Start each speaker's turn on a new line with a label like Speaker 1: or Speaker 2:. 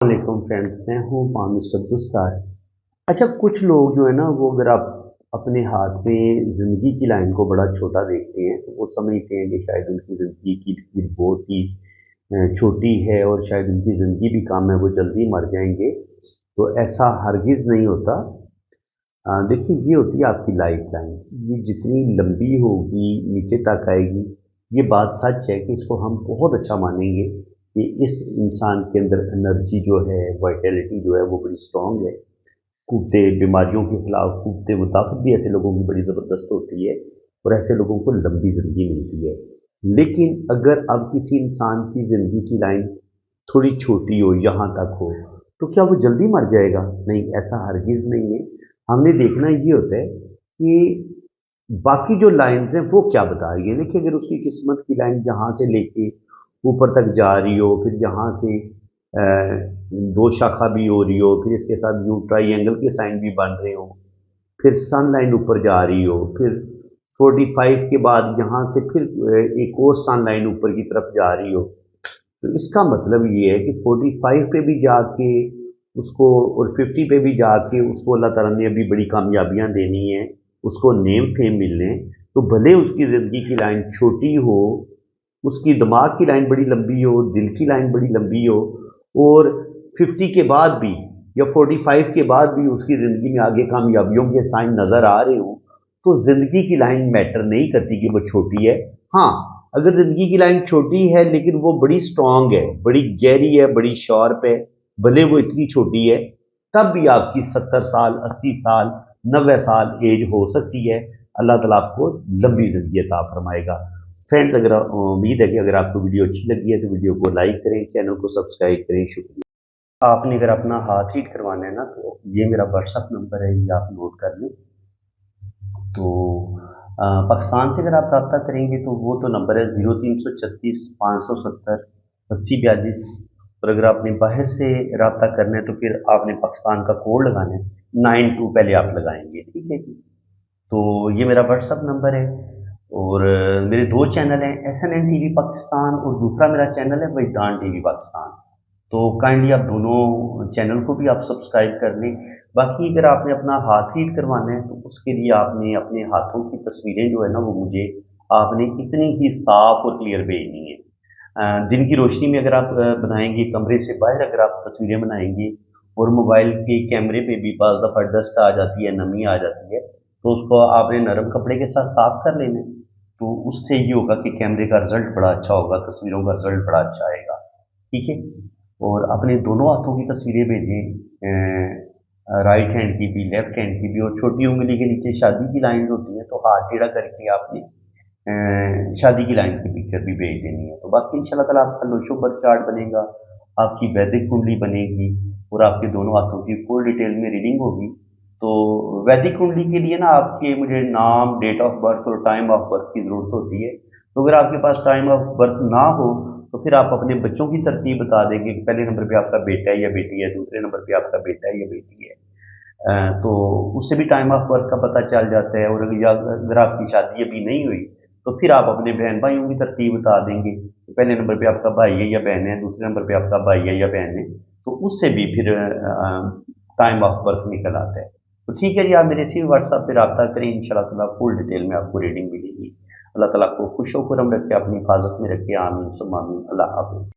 Speaker 1: वालेकुम फ्रेंड्स, मैं हूँ मिस्टर दुस्तार। अच्छा, कुछ लोग जो है ना, वो अगर आप अपने हाथ में ज़िंदगी की लाइन को बड़ा छोटा देखते हैं तो वो समझते हैं कि शायद उनकी ज़िंदगी की लकीर बहुत ही छोटी है और शायद उनकी ज़िंदगी भी कम है, वो जल्दी मर जाएंगे। तो ऐसा हरगिज़ नहीं होता। देखिए, ये होती है आपकी लाइफ लाइन। ये जितनी लंबी होगी, नीचे तक आएगी। ये बात सच है कि इसको हम बहुत अच्छा मानेंगे कि इस इंसान के अंदर एनर्जी जो है, वाइटैलिटी जो है, वो बड़ी स्ट्रांग है। कुव्वते, बीमारियों के खिलाफ कुव्वते मुदाफ़त भी ऐसे लोगों की बड़ी ज़बरदस्त होती है और ऐसे लोगों को लंबी ज़िंदगी मिलती है। लेकिन अगर अब किसी इंसान की ज़िंदगी की लाइन थोड़ी छोटी हो, यहाँ तक हो, तो क्या वो जल्दी मर जाएगा? नहीं, ऐसा हरगिज़ नहीं है। हमने देखना ये होता है कि बाकी जो लाइन्स हैं वो क्या बता रही है। देखिए, अगर उसकी किस्मत की लाइन यहाँ से लेके ऊपर तक जा रही हो, फिर यहाँ से दो शाखा भी हो रही हो, फिर इसके साथ यू ट्राइंगल के साइन भी बन रहे हो, फिर सन लाइन ऊपर जा रही हो, फिर 45 के बाद यहाँ से फिर एक और सन लाइन ऊपर की तरफ जा रही हो, तो इसका मतलब ये है कि 45 पे भी जाके उसको और 50 पे भी जाके उसको अल्लाह ताला ने अभी बड़ी कामयाबियां देनी है, उसको नेम फेम मिलने। तो भले उसकी ज़िंदगी की लाइन छोटी हो, उसकी दिमाग की लाइन बड़ी लंबी हो, दिल की लाइन बड़ी लंबी हो, और 50 के बाद भी या 45 के बाद भी उसकी ज़िंदगी में आगे कामयाबियों के साइन नज़र आ रहे हो, तो ज़िंदगी की लाइन मैटर नहीं करती कि वो छोटी है। हाँ, अगर ज़िंदगी की लाइन छोटी है लेकिन वो बड़ी स्ट्रांग है, बड़ी गहरी है, बड़ी शार्प है, भले वो इतनी छोटी है, तब भी आपकी 70 साल, 80 साल, 90 साल एज हो सकती है। अल्लाह ताला आपको लंबी ज़िंदगी अता फरमाएगा। फ्रेंड्स, अगर उम्मीद है कि अगर आपको वीडियो अच्छी लगी है तो वीडियो को लाइक करें, चैनल को सब्सक्राइब करें। शुक्रिया। आपने अगर अपना हाथ रीड करवाना है ना, तो ये मेरा व्हाट्सअप नंबर है, ये आप नोट कर लें। तो पाकिस्तान से अगर आप रब्ता करेंगे तो वो तो नंबर है 0336 570 8042। और अगर आपने बाहर से रब्ता करना है तो फिर आपने पाकिस्तान का कोड लगाना है, 92 पहले आप लगाएंगे, ठीक है जी। तो ये मेरा व्हाट्सअप नंबर है। और मेरे दो चैनल हैं, SNN TV पाकिस्तान, और दूसरा मेरा चैनल है वजदान TV पाकिस्तान। तो काइंडली आप दोनों चैनल को भी आप सब्सक्राइब कर लें। बाकी अगर आपने अपना हाथ रीड करवाना है तो उसके लिए आपने अपने हाथों की तस्वीरें जो है ना, वो मुझे आपने इतनी ही साफ और क्लियर भेजनी है। दिन की रोशनी में अगर आप बनाएंगे, कमरे से बाहर अगर आप तस्वीरें बनाएंगे, और मोबाइल के कैमरे पे भी बाज़ दफ़ा डस्ट आ जाती है, नमी आ जाती है, तो उसको आपने नरम कपड़े के साथ साफ कर लेना है। तो उससे ये होगा कि कैमरे का रिजल्ट बड़ा अच्छा होगा, तस्वीरों का रिजल्ट बड़ा अच्छा आएगा, ठीक है। और अपने दोनों हाथों की तस्वीरें भेजें, राइट हैंड की भी, लेफ्ट हैंड की भी, और छोटी उंगली के नीचे शादी की लाइन होती है, तो हाथ टेढ़ा करके आपने शादी की लाइन की पिक्चर भी भेज देनी है। तो बाकी इंशाल्लाह ताला आपका लोशो बर्थ चार्ट बनेगा, आपकी वैदिक कुंडली बनेगी, और आपके दोनों हाथों की फुल डिटेल में रीडिंग होगी। तो वैदिक कुंडली के लिए ना आपके मुझे नाम, डेट ऑफ बर्थ और टाइम ऑफ बर्थ की ज़रूरत होती है। तो अगर आपके पास टाइम ऑफ बर्थ ना हो तो फिर आप अपने बच्चों की तरतीब बता देंगे कि पहले नंबर पे आपका बेटा है या बेटी है, दूसरे नंबर पे आपका बेटा है या बेटी है। तो उससे भी टाइम ऑफ बर्थ का पता चल जाता है। और अगर आपकी शादी अभी नहीं हुई तो फिर आप अपने बहन भाइयों की तरतीब बता देंगे, तो पहले नंबर पे आपका भाई है या बहन है, दूसरे नंबर पे आपका भाई है या बहन है, तो उससे भी फिर टाइम ऑफ बर्थ निकल आता है। तो ठीक है जी, आप मेरे इसी व्हाट्सएप पे रब्ता करें, इंशाल्लाह ताला फुल डिटेल में आपको रीडिंग मिलेगी। अल्लाह ताला आपको खुश खुरम रखे, अपनी हिफाजत में रखे। आमीन सुम्मा आमीन। अल्लाह हाफ़िज़।